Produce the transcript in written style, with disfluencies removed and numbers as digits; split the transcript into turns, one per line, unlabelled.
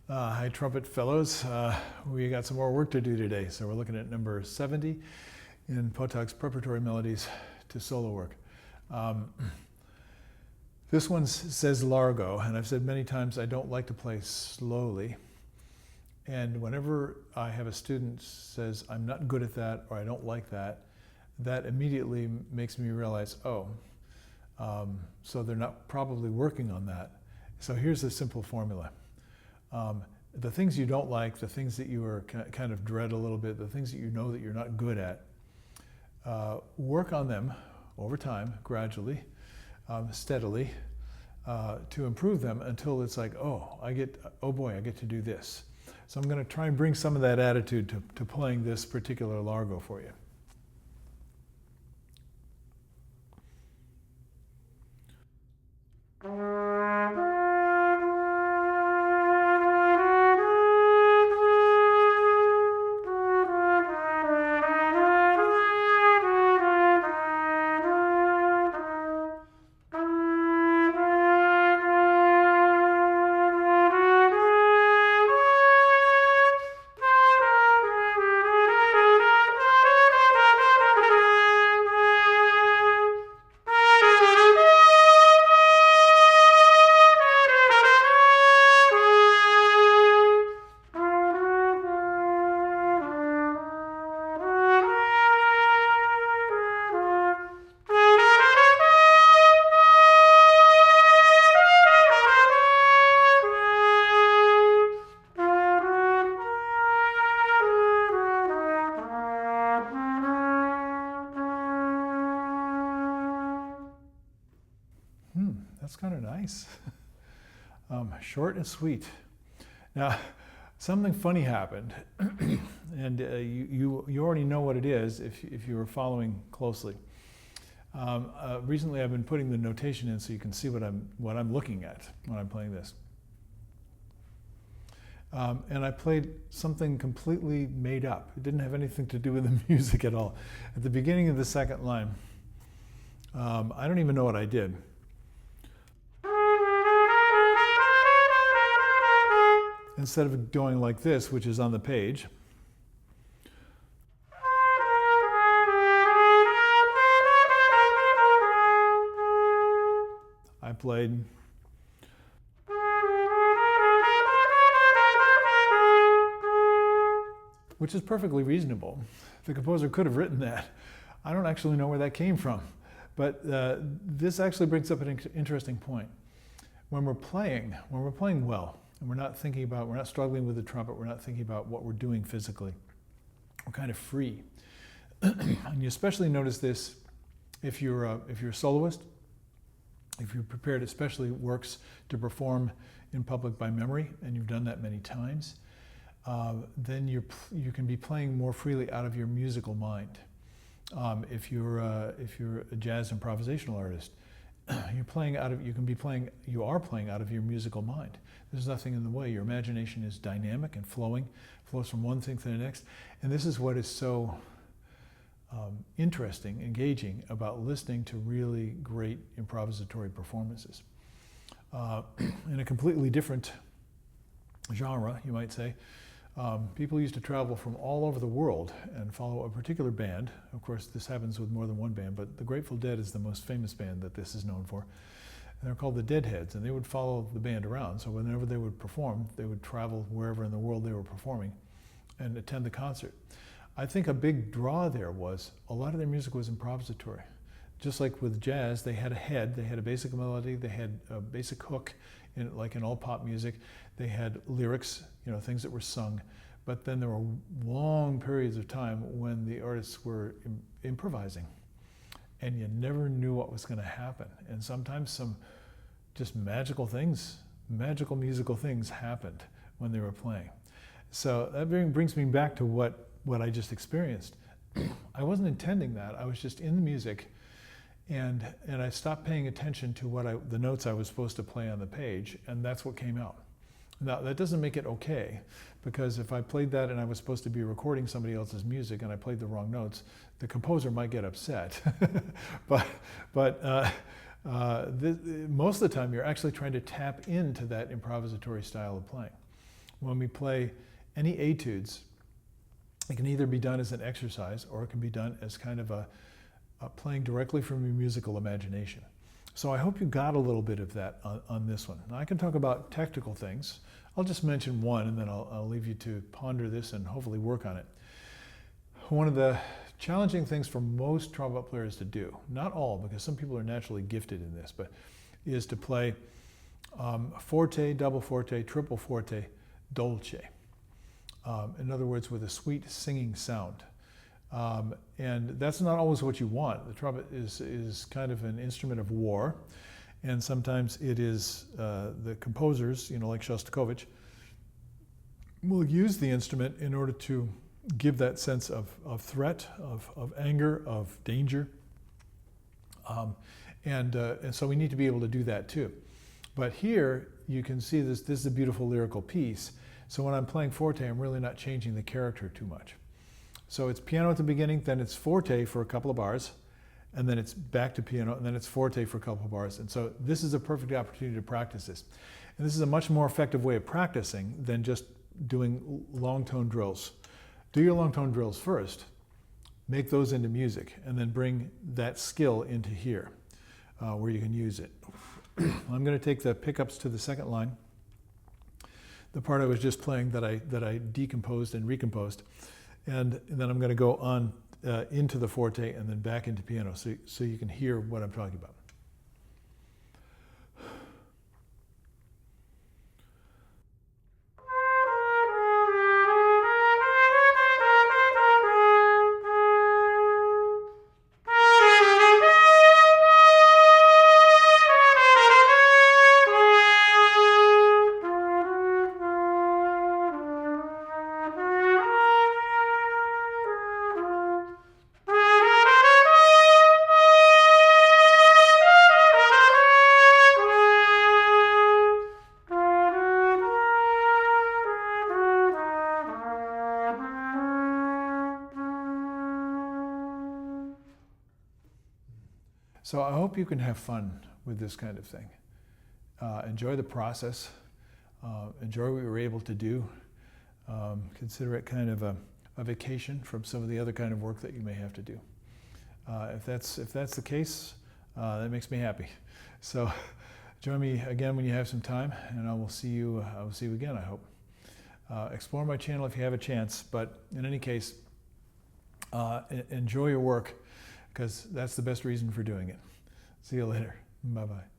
Hi, trumpet fellows. We got some more work to do today, so we're looking at number 70 in Pottag's Preparatory Melodies to Solo Work. This one says largo, and I've said many times I don't like to play slowly. And whenever I have a student says I'm not good at that or I don't like that, that immediately makes me realize, so they're not probably working on that. So here's a simple formula. The things you don't like, the things that you are kind of dread a little bit, the things that you know that you're not good at, work on them over time, gradually, steadily, to improve them until it's like, oh boy, I get to do this. So I'm going to try and bring some of that attitude to playing this particular largo for you. That's kind of nice. Short and sweet. Now, something funny happened, and you already know what it is if you were following closely. Recently, I've been putting the notation in so you can see what I'm looking at when I'm playing this. And I played something completely made up. It didn't have anything to do with the music at all. At the beginning of the second line, I don't even know what I did. Instead of going like this, which is on the page, I played which is perfectly reasonable. The composer could have written that. I don't actually know where that came from, but this actually brings up an interesting point. When we're playing well, and we're not struggling with the trumpet, we're not thinking about what we're doing physically. We're kind of free. And you especially notice this if you're a soloist, if you're prepared, especially works to perform in public by memory, and you've done that many times, then you can be playing more freely out of your musical mind. If you're a jazz improvisational artist, you are playing out of your musical mind. There's nothing in the way. Your imagination is dynamic and flowing, flows from one thing to the next. And this is what is so interesting, engaging about listening to really great improvisatory performances. In a completely different genre, you might say, people used to travel from all over the world and follow a particular band. Of course, this happens with more than one band, but the Grateful Dead is the most famous band that this is known for. And they're called the Deadheads, and they would follow the band around. So whenever they would perform, they would travel wherever in the world they were performing and attend the concert. I think a big draw there was a lot of their music was improvisatory. Just like with jazz, they had a head, they had a basic melody, they had a basic hook, like in all pop music. They had lyrics, things that were sung. But then there were long periods of time when the artists were improvising, and you never knew what was going to happen. And sometimes some just magical musical things happened when they were playing. So that brings me back to what I just experienced. I wasn't intending that. I was just in the music, and I stopped paying attention to the notes I was supposed to play on the page, and that's what came out. Now, that doesn't make it okay, because if I played that and I was supposed to be recording somebody else's music and I played the wrong notes, the composer might get upset. But most of the time, you're actually trying to tap into that improvisatory style of playing. when we play any etudes, it can either be done as an exercise or it can be done as kind of a playing directly from your musical imagination. So I hope you got a little bit of that on this one. Now I can talk about technical things. I'll just mention one and then I'll leave you to ponder this and hopefully work on it. One of the challenging things for most trombone players to do, not all because some people are naturally gifted in this, but is to play forte, double forte, triple forte, dolce. In other words, with a sweet singing sound. And that's not always what you want. The trumpet is kind of an instrument of war, and sometimes it is the composers, like Shostakovich, will use the instrument in order to give that sense of threat, of anger, of danger. And so we need to be able to do that too. But here you can see this is a beautiful lyrical piece. So when I'm playing forte, I'm really not changing the character too much. So it's piano at the beginning, then it's forte for a couple of bars, and then it's back to piano, and then it's forte for a couple of bars. And so this is a perfect opportunity to practice this. And this is a much more effective way of practicing than just doing long tone drills. Do your long tone drills first, make those into music, and then bring that skill into here, where you can use it. I'm going to take the pickups to the second line, the part I was just playing that I decomposed and recomposed, and then I'm going to go on into the forte and then back into piano so you can hear what I'm talking about. So I hope you can have fun with this kind of thing. Enjoy the process. Enjoy what you were able to do. Consider it kind of a vacation from some of the other kind of work that you may have to do. If that's the case, that makes me happy. So join me again when you have some time, and I will see you again, I hope. Explore my channel if you have a chance, but in any case, enjoy your work, because that's the best reason for doing it. See you later. Bye-bye.